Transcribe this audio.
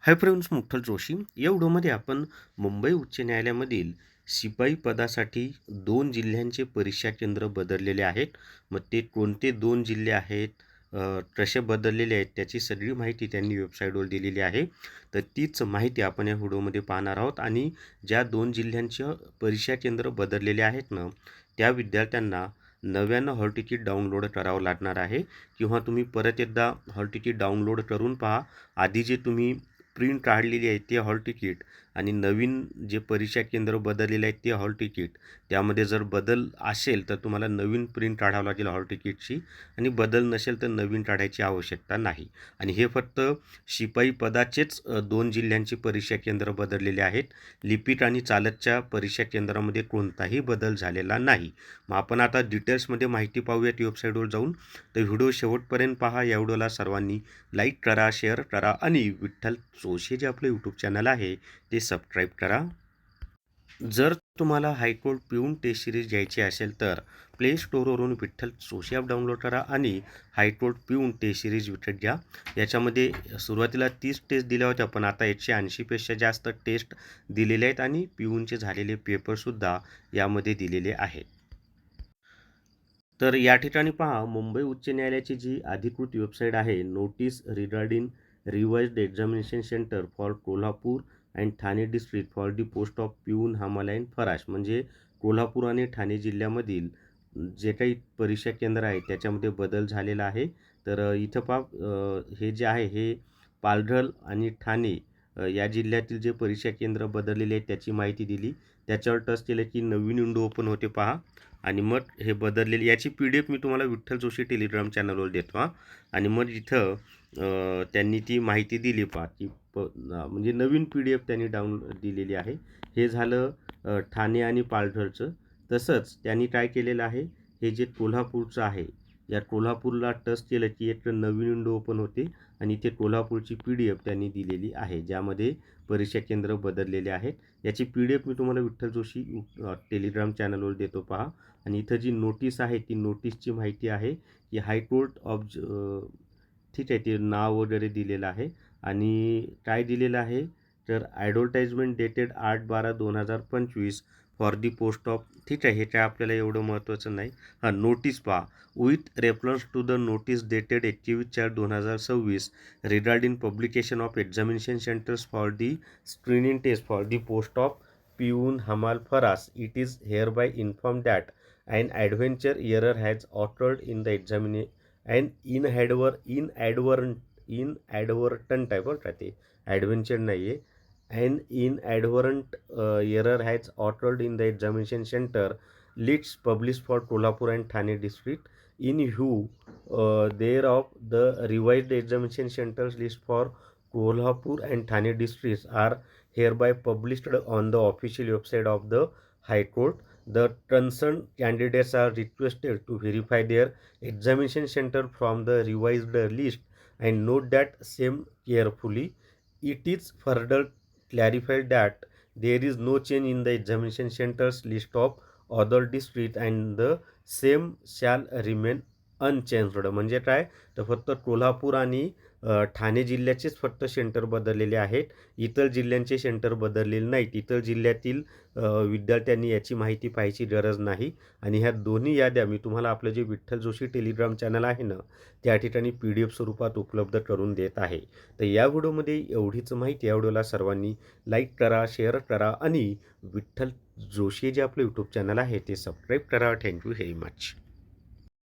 Hi friends, मुठ्ठल Joshi. या व्हिडिओमध्ये आपण मुंबई उच्च न्यायालयामधील शिपाई पदासाठी 2 जिल्ह्यांचे परीक्षा केंद्र बदललेले आहेत. मग ते कोणते 2 जिल्हे आहेत, कसे बदललेले आहेत, त्याची सगळी माहिती त्यांनी वेबसाईटवर दिलेली आहे. तर तीच माहिती आपण या व्हिडिओमध्ये पाहणार आहोत. आणि ज्या 2 जिल्ह्यांच्या परीक्षा केंद्र बदललेले आहेत ना, त्या विद्यार्थ्यांना नव्यानं हॉल तिकीट डाउनलोड करावं लागणार आहे, किंवा तुम्ही परत एकदा हॉल तिकीट डाउनलोड करून पहा. आधी जे तुम्ही प्रिंट काढलेली आहे ते हॉल तिकीट आणि नवीन जे परीक्षा केंद्र बदललेले आहे ते हॉल तिकीट, त्यामध्ये जर बदल असेल तर तुम्हाला नवीन प्रिंट काढावं लागेल हॉल तिकीटची, आणि बदल नसेल तर नवीन काढायची आवश्यकता नाही. आणि हे फक्त शिपाई पदाचेच 2 जिल्ह्यांची परीक्षा केंद्र बदललेले आहेत. लिपिक आणि चालकच्या परीक्षा केंद्रामध्ये कोणताही बदल झालेला नाही. मग आपण आता डिटेल्समध्ये माहिती पाहूयात वेबसाईटवर जाऊन. तर व्हिडिओ शेवटपर्यंत पहा. या व्हिडिओला सर्वांनी लाईक करा, शेअर करा आणि विठ्ठल जोशी जे आपलं यूट्यूब चॅनल आहे ते सबस्क्राईब करा. जर तुम्हाला हायकोर्ट पिऊन टेस्ट सिरीज घ्यायची असेल तर प्ले स्टोअरवरून विठ्ठल जोशी ॲप डाउनलोड करा आणि हायकोर्ट पिऊन टेस्ट सिरीज विकत घ्या. याच्यामध्ये सुरुवातीला 30 टेस्ट दिल्या होत्या, पण आता 180पेक्षा जास्त टेस्ट दिलेले आहेत आणि पिऊनचे झालेले पेपरसुद्धा यामध्ये दिलेले आहेत. तर या ठिकाणी पहा, मुंबई उच्च न्यायालयाची जी अधिकृत वेबसाईट आहे, notice regarding revised examination centre for Kolhapur and Thane district for the post of peon हमाल अँड फराश, म्हणजे कोल्हापूर आणि ठाणे जिल्ह्यामधील जे काही परीक्षा केंद्र आहे त्याच्यामध्ये बदल झालेला आहे. तर इथं पहा, हे जे आहे हे पालघर आणि ठाणे या जिल्ह्यातील जे परीक्षा केंद्र बदललेले आहेत त्याची माहिती दिली. त्याच्यावर टच केलं की नवीन विंडो ओपन होते पहा. आणि मग हे बदललेली याची PDF मी तुम्हाला विठ्ठल जोशी टेलिग्राम चॅनलवर देतो हां. आणि मग इथं त्यांनी ती माहिती दिली पहा की म्हणजे नवीन PDF त्यांनी दिलेली आहे. हे झालं ठाणे आणि पालघरचं. तसंच त्यांनी काय केलेलं आहे, हे जे कोल्हापूरचं आहे, या कोल्हापूरला टच केलं की एक नवीन विंडो ओपन होते आणि इथे कोल्हापूरची PDF त्यांनी दिलेली आहे, ज्यामध्ये परीक्षा केंद्र बदललेले आहेत. याची PDF मी तुम्हाला विठ्ठल जोशी टेलिग्राम चॅनलवर देतो पहा. आणि इथं जी नोटीस आहे ती नोटीसची माहिती आहे की हायकोर्ट ऑफ ठीक आहे, ते नाव वगैरे दिलेलं आहे. आणि काय दिलेलं आहे तर advertisement dated 8/12/2025 for the post of, ठीक आहे, हे काय आपल्याला एवढं महत्त्वाचं नाही. हां, नोटीस पहा. With reference to the notice dated 21/4/2026 regarding publication of examination centres for the screening test for the post of peon हमाल फरास, it is hereby informed that an adventure error has occurred in the examination and inadvertent आहे बरं का, ते adventure नाही आहे. And inadvertent error has occurred in the examination center lists published for Kolhapur and Thane district. In view thereof, the revised examination centers list for Kolhapur and Thane districts are hereby published on the official website of the High Court. The concerned candidates are requested to verify their examination center from the revised list and note that same carefully. It is further clarified that there is no change in the examination centers list of other districts and the same shall remain unchanged. म्हणजे काय तर फक्त कोल्हापूर आणि ठाणे जिल्ह्याचेच फक्त centre बदललेले आहेत, इतर जिल्ह्यांचे सेंटर बदललेले नाहीत. इतर जिल्ह्यातील विद्यार्थ्यांनी याची माहिती पाहायची गरज नाही. आणि ह्या दोन्ही याद्या मी तुम्हाला आपलं जे विठ्ठल जोशी टेलिग्राम चॅनल आहे ना, त्या ठिकाणी PDF स्वरूपात उपलब्ध करून देत आहे. तर या व्हिडिओमध्ये एवढीच माहिती. या व्हिडिओला सर्वांनी लाईक करा, शेअर करा आणि विठ्ठल जोशी जे आपलं यूट्यूब चॅनल आहे ते सबस्क्राईब करा. Thank you very much.